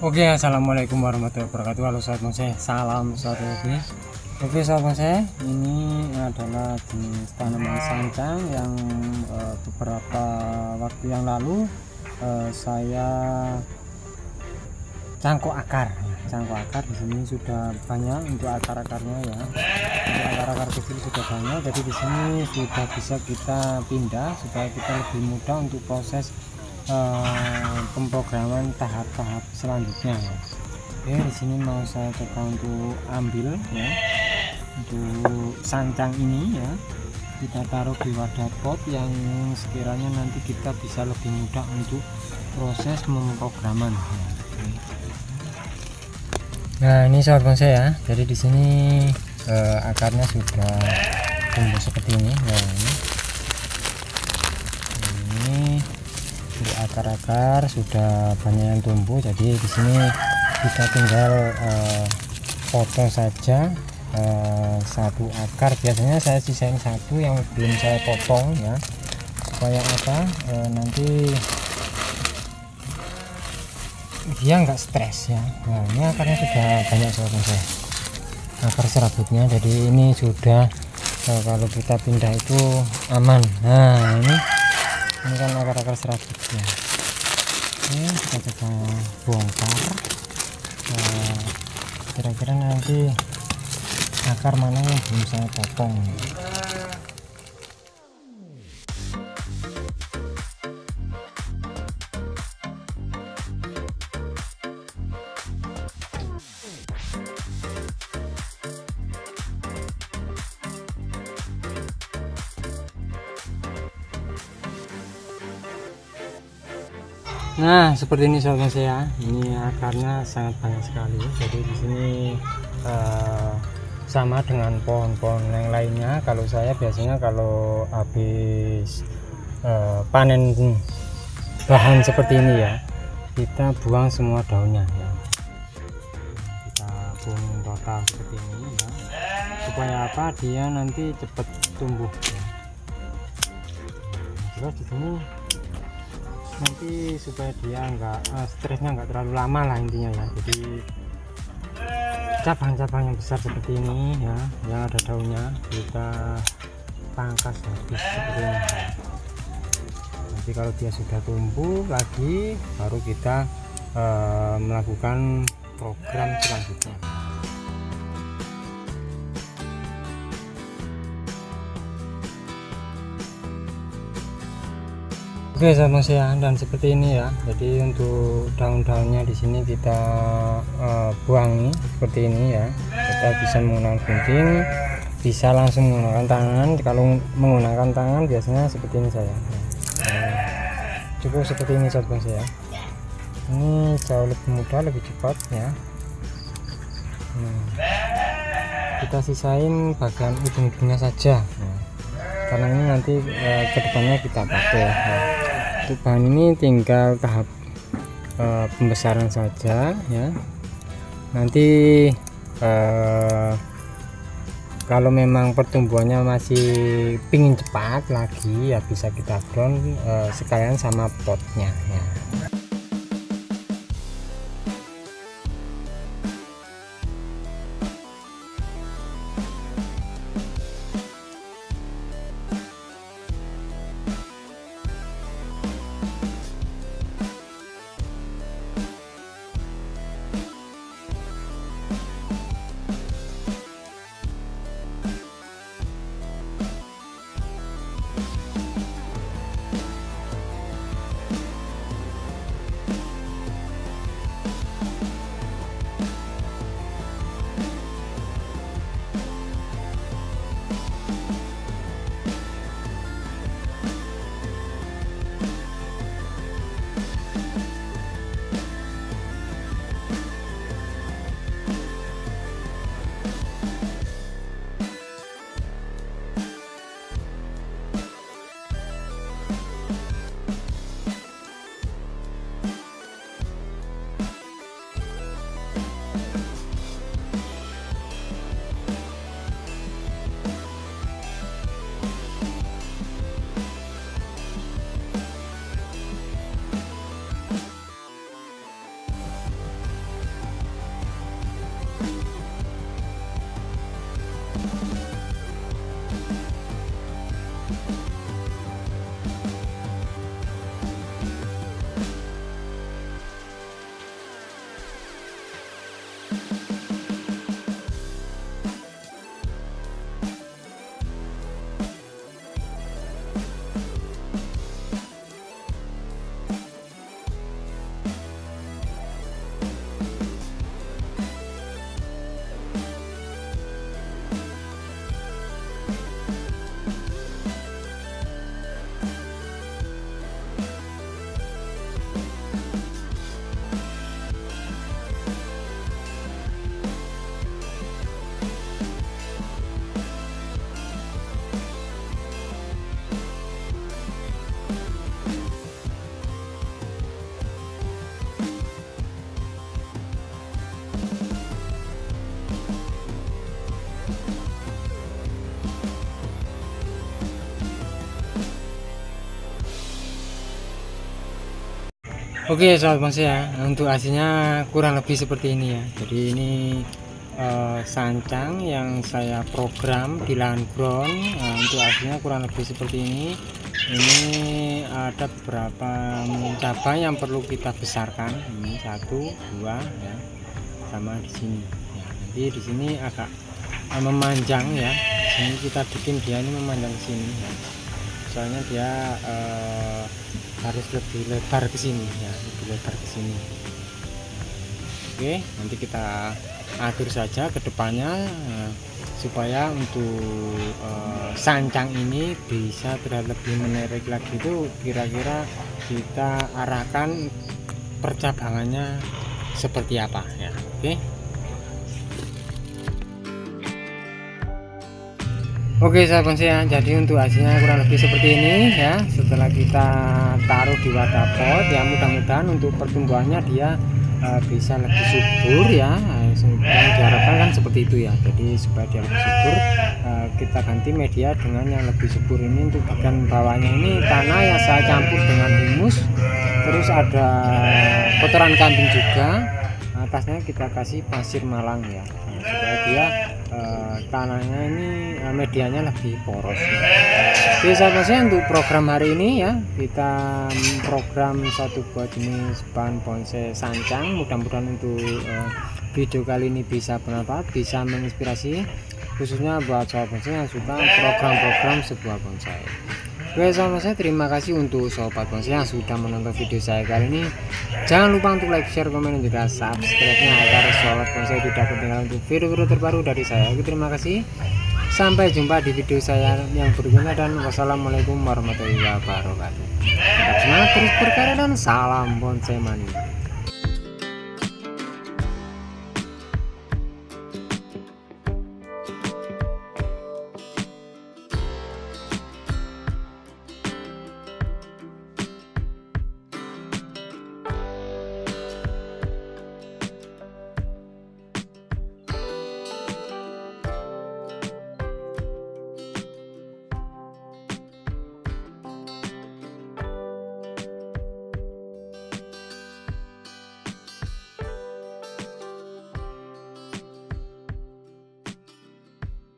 Oke, assalamualaikum warahmatullahi wabarakatuh. Halo sahabat bonsai, salam satu hobi. Oke sahabat bonsai, ini adalah jenis tanaman sancang yang beberapa waktu yang lalu saya cangkok akar. Cangkok akar di sini sudah banyak untuk akar-akarnya ya. Untuk akar-akar kecil sudah banyak, jadi di sini sudah bisa kita pindah supaya kita lebih mudah untuk proses pemrograman tahap-tahap selanjutnya ya. Oke, di sini mau saya coba untuk ambil ya, untuk sancang ini ya, kita taruh di wadah pot yang sekiranya nanti kita bisa lebih mudah untuk proses pemrograman ya. Nah ini sahabat bonsai ya, jadi di sini akarnya sudah tumbuh seperti ini ya. Untuk akar-akar sudah banyak yang tumbuh, jadi di sini kita tinggal potong saja satu akar. Biasanya saya sisain satu yang belum saya potong ya, supaya apa, nanti dia nggak stres ya. Nah ini akarnya sudah banyak sobat bonsai, akar serabutnya, jadi ini sudah kalau kita pindah itu aman. Nah ini kan akar-akar serabutnya. Ini kita coba bongkar, kira-kira nanti akar mana yang belum saya potong. Nah seperti ini sobat bonsai ya, ini akarnya sangat banyak sekali. Jadi di sini sama dengan pohon-pohon yang lainnya. Kalau saya biasanya kalau habis panen bahan seperti ini ya, kita buang semua daunnya ya, kita buang total seperti ini ya, supaya apa, dia nanti cepat tumbuh ya. Terus di sini nanti supaya dia enggak stresnya enggak terlalu lama lah intinya ya. Jadi cabang-cabang yang besar seperti ini ya, yang ada daunnya, kita pangkas habis seperti ini. Nanti kalau dia sudah tumbuh lagi, baru kita melakukan program selanjutnya. Oke sahabat bonsai ya, dan seperti ini ya. Jadi untuk daun-daunnya di sini kita buang seperti ini ya. Kita bisa menggunakan gunting, bisa langsung menggunakan tangan. Kalau menggunakan tangan biasanya seperti ini saya. Cukup seperti ini sahabat bonsai ya. Ini jauh lebih mudah, lebih cepat ya. Kita sisain bagian ujung-ujungnya saja. Karena ini nanti kedepannya kita pakai ya. Untuk bahan ini tinggal tahap pembesaran saja ya. Nanti kalau memang pertumbuhannya masih pingin cepat lagi ya, bisa kita ground sekalian sama potnya ya. Oke sobat bonsai ya, untuk hasilnya kurang lebih seperti ini ya. Jadi ini sancang yang saya program di lahan ground. Untuk hasilnya kurang lebih seperti ini. Ini ada beberapa cabang yang perlu kita besarkan. Ini 1, 2 ya, sama di sini. Ya, nanti di sini agak memanjang ya. Di sini kita bikin dia ini memanjang ke sini ya. Soalnya dia harus lebih lebar ke sini ya, lebih lebar ke sini. Oke, nanti kita atur saja ke depannya supaya untuk sancang ini bisa terlihat lebih menarik lagi. Itu kira-kira kita arahkan percabangannya seperti apa ya. Oke sahabat bonsai ya, jadi untuk hasilnya kurang lebih seperti ini ya. Setelah kita taruh di wadah pot ya, mudah-mudahan untuk pertumbuhannya dia bisa lebih subur ya. Yang diharapkan kan seperti itu ya. Jadi supaya dia lebih subur, kita ganti media dengan yang lebih subur. Ini untuk bagian bawahnya ini tanah yang saya campur dengan humus, terus ada kotoran kambing juga. Atasnya kita kasih pasir malang ya, supaya dia tanahnya ini medianya lebih poros ya. Oke sahabat saya, untuk program hari ini ya, kita program satu buah jenis bahan bonsai sancang. Mudah-mudahan untuk video kali ini bisa bermanfaat, bisa menginspirasi, khususnya buat sahabat bonsai yang suka program-program sebuah bonsai. Oke sahabat saya, terima kasih untuk sobat bonsai yang sudah menonton video saya kali ini. Jangan lupa untuk like, share, komen, dan juga subscribe-nya agar sobat bonsai tidak ketinggalan untuk video-video terbaru dari saya. Oke, terima kasih. Sampai jumpa di video saya yang berikutnya, dan wassalamualaikum warahmatullahi wabarakatuh. Tetap semangat, terus berkarya, dan salam bonsai mania.